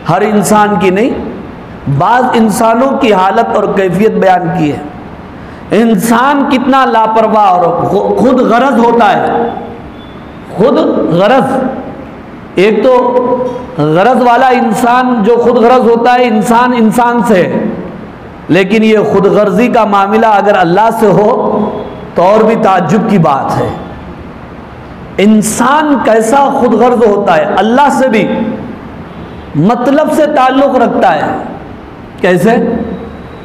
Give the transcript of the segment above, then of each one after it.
ہر انسان کی نہیں، بعض انسانوں کی حالت اور کیفیت بیان کی ہے۔ انسان کتنا لاپرواہ اور خود غرض ہوتا ہے، خود غرض۔ ایک تو غرض والا انسان جو خود غرض ہوتا ہے، انسان انسان سے ہے، لیکن یہ خود غرضی کا معاملہ اگر اللہ سے ہو تو اور بھی تعجب کی بات ہے۔ انسان کیسا خود غرض ہوتا ہے، اللہ سے بھی مطلب سے تعلق رکھتا ہے۔ کیسے؟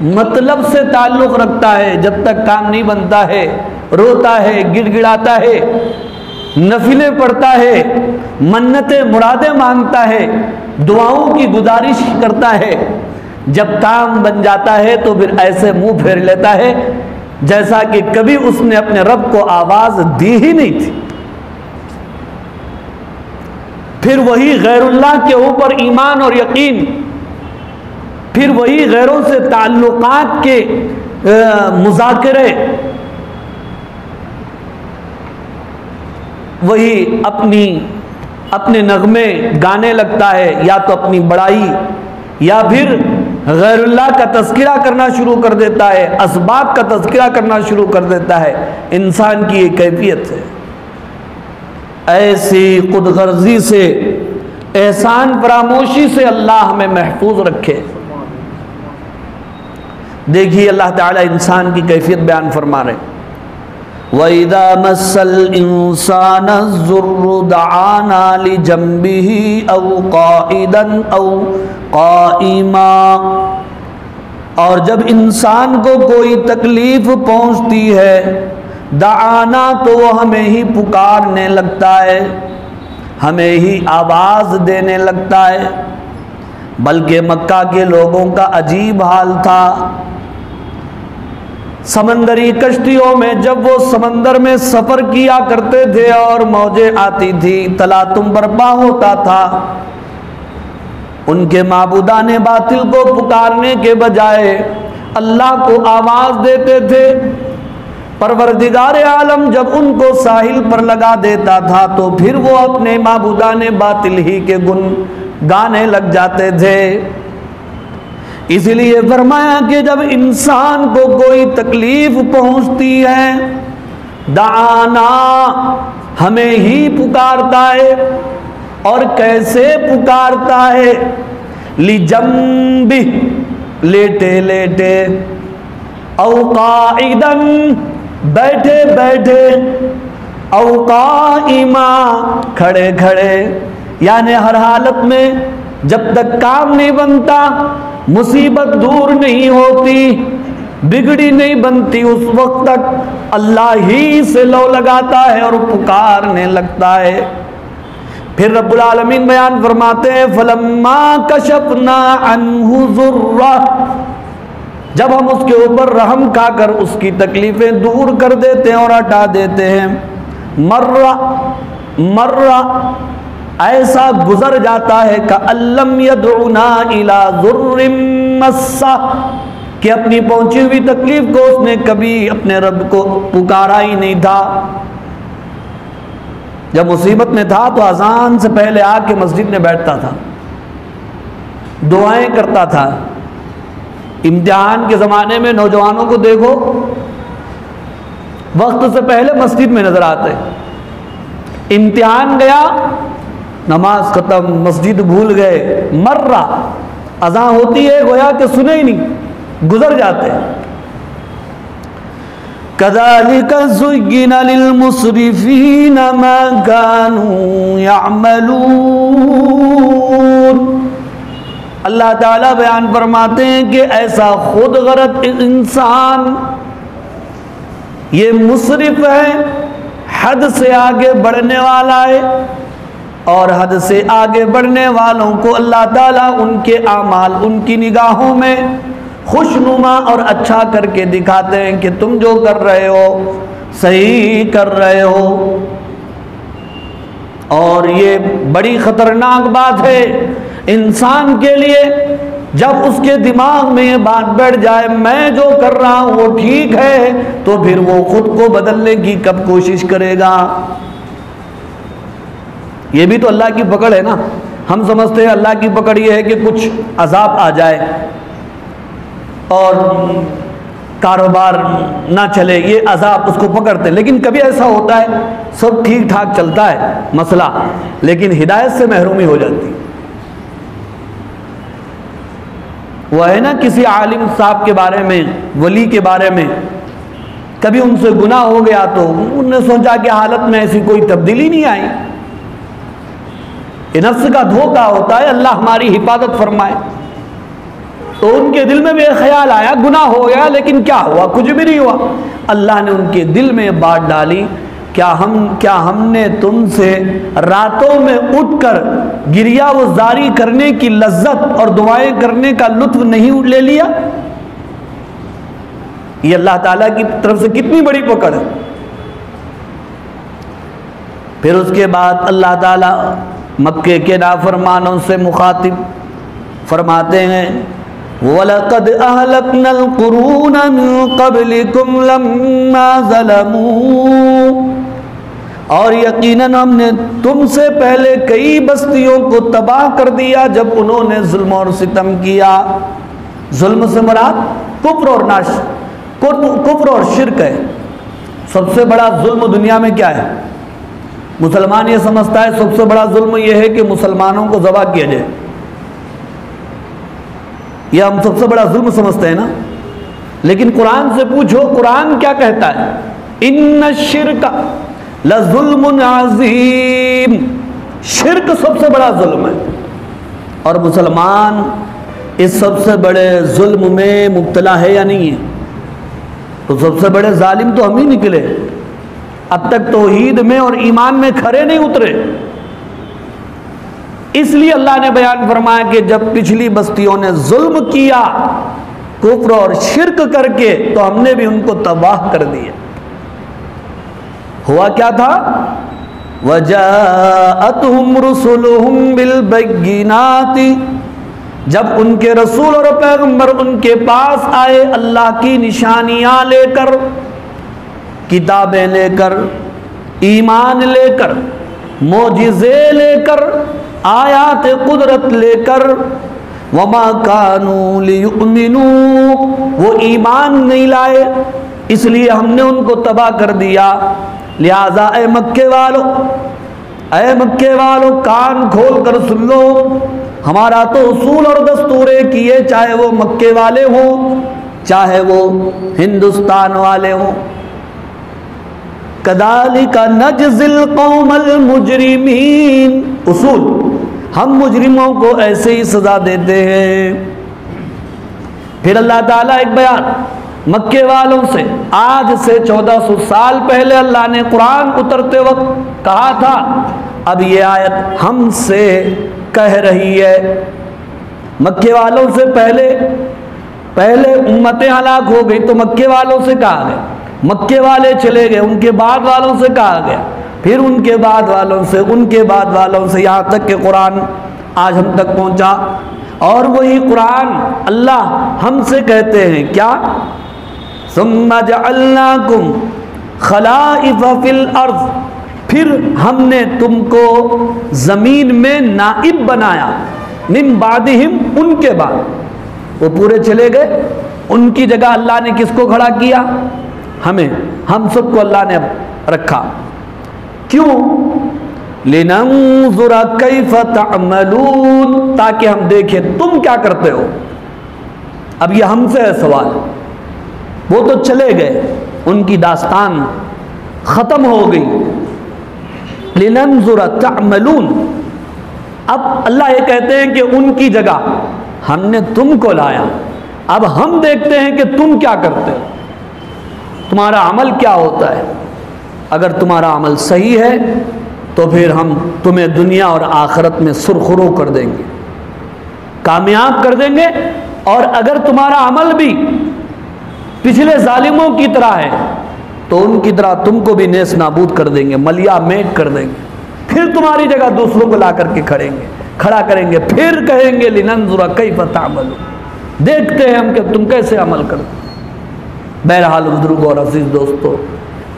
مطلب سے تعلق رکھتا ہے، جب تک کام نہیں بنتا ہے روتا ہے، گڑ گڑاتا ہے، نفلیں پڑھتا ہے، منتیں مرادیں مانگتا ہے، دعاؤں کی گزارش کرتا ہے۔ جب کام بن جاتا ہے تو پھر ایسے منہ پھیر لیتا ہے جیسا کہ کبھی اس نے اپنے رب کو آواز دی ہی نہیں تھی۔ پھر وہی غیر اللہ کے اوپر ایمان اور یقین، پھر وہی غیروں سے تعلقات کے مذاکرے، وہی اپنے نغمے گانے لگتا ہے، یا تو اپنی بڑائی یا پھر غیر اللہ کا تذکرہ کرنا شروع کر دیتا ہے، اسباب کا تذکرہ کرنا شروع کر دیتا ہے۔ انسان کی یہ کیفیت ہے۔ ایسی خود غرضی سے، احسان فراموشی سے اللہ ہمیں محفوظ رکھے۔ دیکھیے اللہ تعالیٰ انسان کی کیفیت بیان فرما رہے ہیں، وَإِذَا مَسَّ الْإِنسَانَ الضُّرُّ دَعَانَا لِجَنبِهِ أَوْ قَاعِدًا أَوْ قَائِمًا، اور جب انسان کو کوئی تکلیف پہنچتی ہے، دعانا تو وہ ہمیں ہی پکارنے لگتا ہے، ہمیں ہی آواز دینے لگتا ہے۔ بلکہ مکہ کے لوگوں کا عجیب حال تھا، سمندری کشتیوں میں جب وہ سمندر میں سفر کیا کرتے تھے اور موجیں آتی تھی، تلاطم برپا ہوتا تھا، ان کے معبودان باطل کو پکارنے کے بجائے اللہ کو آواز دیتے تھے۔ پروردگار عالم جب ان کو ساحل پر لگا دیتا تھا تو پھر وہ اپنے معبودان باطل ہی کے گن گانے لگ جاتے تھے۔ اس لیے فرمایا کہ جب انسان کو کوئی تکلیف پہنچتی ہے، دعانا، ہمیں ہی پکارتا ہے۔ اور کیسے پکارتا ہے؟ لِجَنبِهِ، لیٹے لیٹے، او قاعدًا، بیٹھے بیٹھے، او قائما، کھڑے کھڑے، یعنی ہر حالت میں جب تک کام نہیں بنتا، مصیبت دور نہیں ہوتی، بگڑی نہیں بنتی، اس وقت تک اللہ ہی سے لو لگاتا ہے اور پکارنے لگتا ہے۔ پھر رب العالمین بیان فرماتے ہیں فَلَمَّا كَشَفْنَا عَنْهُ ضُرَّهُ، جب ہم اس کے اوپر رحم کھا کر اس کی تکلیفیں دور کر دیتے ہیں اور ہٹا دیتے ہیں، مرّ ایسا گزر جاتا ہے کَأَن لَّمْ يَدْعُنَا إِلَىٰ ضُرٍّ مَّسَّهُ، کہ اپنی پہنچی ہوئی تکلیف کو اس نے کبھی اپنے رب کو پکارا ہی نہیں تھا۔ جب مصیبت میں تھا تو اذان سے پہلے آ کے مسجد میں بیٹھتا تھا، دعائیں کرتا تھا۔ امتحان کے زمانے میں نوجوانوں کو دیکھو، وقت سے پہلے مسجد میں نظر آتے، امتحان گیا، نماز ختم، مسجد بھول گئے، مرہ، اذان ہوتی ہے گویا کہ سنے ہی نہیں، گزر جاتے۔ كَذَلِكَ زُيِّنَ لِلْمُسْرِفِينَ مَا كَانُوا يَعْمَلُونَ، اللہ تعالیٰ بیان فرماتے ہیں کہ ایسا خود غرض انسان یہ مصرف ہے، حد سے آگے بڑھنے والا ہے، اور حد سے آگے بڑھنے والوں کو اللہ تعالیٰ ان کے اعمال ان کی نگاہوں میں خوشنما اور اچھا کر کے دکھاتے ہیں کہ تم جو کر رہے ہو صحیح کر رہے ہو۔ اور یہ بڑی خطرناک بات ہے انسان کے لیے، جب اس کے دماغ میں یہ بات بیٹھ جائے میں جو کر رہا ہوں وہ ٹھیک ہے، تو پھر وہ خود کو بدلنے کی کب کوشش کرے گا؟ یہ بھی تو اللہ کی پکڑ ہے نا۔ ہم سمجھتے ہیں اللہ کی پکڑ یہ ہے کہ کچھ عذاب آ جائے اور کاروبار نہ چلے، یہ عذاب اس کو پکڑتے ہیں، لیکن کبھی ایسا ہوتا ہے سب ٹھیک ٹھاک چلتا ہے مسئلہ، لیکن ہدایت سے محرومی ہو جاتی ہے۔ وہ ہے نا کسی عالم صاحب کے بارے میں، ولی کے بارے میں، کبھی ان سے گناہ ہو گیا تو انہوں نے سوچا کہ حالت میں ایسی کوئی تبدیلی نہیں آئی۔ یہ نفس کا دھوکہ ہوتا ہے، اللہ ہماری حفاظت فرمائے۔ تو ان کے دل میں بھی خیال آیا گناہ ہو گیا، لیکن کیا ہوا؟ کچھ بھی نہیں ہوا۔ اللہ نے ان کے دل میں بات ڈالی، کیا ہم نے تم سے راتوں میں اٹھ کر گریہ و زاری کرنے کی لذت اور دعائیں کرنے کا لطف نہیں لے لیا؟ یہ اللہ تعالیٰ کی طرف سے کتنی بڑی پکڑ ہے۔ پھر اس کے بعد اللہ تعالیٰ مکے کے نافرمانوں سے مخاطب فرماتے ہیں وَلَقَدْ أَهْلَكْنَا الْقُرُونَ مِن قَبْلِكُمْ لَمَّا ظَلَمُوا، اور یقیناً ہم نے تم سے پہلے کئی بستیوں کو تباہ کر دیا جب انہوں نے ظلم اور ستم کیا۔ ظلم سے مراد کفر اور شرک ہے۔ سب سے بڑا ظلم دنیا میں کیا ہے؟ مسلمان یہ سمجھتا ہے سب سے بڑا ظلم یہ ہے کہ مسلمانوں کو ذبح کیا جائے، یہ ہم سب سے بڑا ظلم سمجھتے ہیں نا، لیکن قرآن سے پوچھو قرآن کیا کہتا ہے؟ ان الشرک لظلم عظیم، شرک سب سے بڑا ظلم ہے، اور مسلمان اس سب سے بڑے ظلم میں مبتلا ہے یا نہیں ہے؟ تو سب سے بڑے ظالم تو ہم ہی نکلے، اب تک توحید میں اور ایمان میں کھڑے نہیں اترے۔ اس لیے اللہ نے بیان فرمایا کہ جب پچھلی بستیوں نے ظلم کیا کفر اور شرک کر کے تو ہم نے بھی ان کو تباہ کر دیا۔ ہوا کیا تھا؟ وَجَاءَتْهُمْ رُسُلُهُمْ بِالْبَيِّنَاتِ، جب ان کے رسول اور پیغمبر ان کے پاس آئے اللہ کی نشانیاں لے کر، کتابیں لے کر، ایمان لے کر، معجزے لے کر، آیات قدرت لے کر، وَمَا كَانُوا لِيُؤْمِنُوا، وہ ایمان نہیں لائے، اس لیے ہم نے ان کو تباہ کر دیا۔ لہٰذا اے مکے والو کان کھول کر سن لو، ہمارا تو اصول اور دستور ہے کہ یہ چاہے وہ مکے والے ہوں چاہے وہ ہندوستان والے ہوں، کذالک نجزی القوم المجرمین، اصول ہم مجرموں کو ایسے ہی سزا دیتے ہیں۔ پھر اللہ تعالیٰ ایک بیان مکے والوں سے، آج سے 1400 سال پہلے اللہ نے قرآن اترتے وقت کہا تھا، اب یہ آیت ہم سے کہہ رہی ہے۔ مکے والوں سے پہلے امتیں ہلاک ہو گئی تو مکے والوں سے کہا گیا، مکے والے چلے گئے ان کے بعد والوں سے کہا گیا، پھر ان کے بعد والوں سے، ان کے بعد والوں سے، یہاں تک کہ قرآن آج ہم تک پہنچا۔ اور وہی قرآن اللہ ہم سے کہتے ہیں کیا؟ ثم جعلناکم خلائف فی الارض، پھر ہم نے تم کو زمین میں نائب بنایا، من بعدہم، ان کے بعد وہ پورے چلے گئے، ان کی جگہ اللہ نے کس کو کھڑا کیا؟ ہمیں، ہم سب کو اللہ نے رکھا۔ کیوں؟ لننظر کیف تعملون، تاکہ ہم دیکھیں تم کیا کرتے ہو۔ اب یہ ہم سے ہے سوال، وہ تو چلے گئے، ان کی داستان ختم ہو گئی، لننظر تعملون، اب اللہ یہ کہتے ہیں کہ ان کی جگہ ہم نے تم کو لایا، اب ہم دیکھتے ہیں کہ تم کیا کرتے ہو، تمہارا عمل کیا ہوتا ہے۔ اگر تمہارا عمل صحیح ہے تو پھر ہم تمہیں دنیا اور آخرت میں سرخرو کر دیں گے، کامیاب کر دیں گے، اور اگر تمہارا عمل بھی پچھلے ظالموں کی طرح ہے تو ان کی طرح تم کو بھی نیس نابود کر دیں گے، ملیا میٹ کر دیں گے، پھر تمہاری جگہ دوسروں کو لا کر کے کھڑا کریں گے، پھر کہیں گے لننظر کیف تعملون، دیکھتے ہیں ہم کہ تم کیسے عمل کرتے۔ بہرحال بزرگوں اور عزیز دوستو،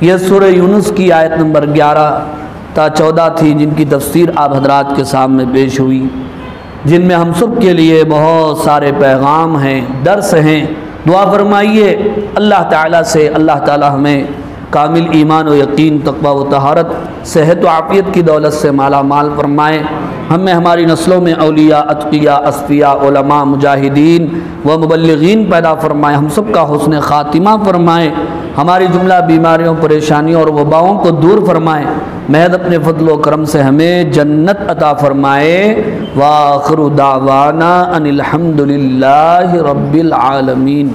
یہ سورہ یونس کی آیت نمبر 11 تا 14 تھی جن کی تفسیر آپ حضرات کے سامنے پیش ہوئی، جن میں ہم سب کے لیے بہت سارے پیغام ہیں، درس ہیں۔ دعا فرمائیے اللہ تعالیٰ سے، اللہ تعالیٰ ہمیں کامل ایمان و یقین، تقوی و طہارت، صحت و عافیت کی دولت سے مالا مال فرمائے۔ ہمیں ہماری نسلوں میں اولیاء، اتقیاء، اصفیاء، علماء، مجاہدین و مبلغین پیدا فرمائے، ہم سب کا حسن خاتمہ فرمائے، ہماری جملہ بیماریوں، پریشانیوں اور وباؤں کو دور فرمائے، محض اپنے فضل و کرم سے ہمیں جنت عطا فرمائے۔ وآخر دعوانا ان الحمد للہ رب العالمین۔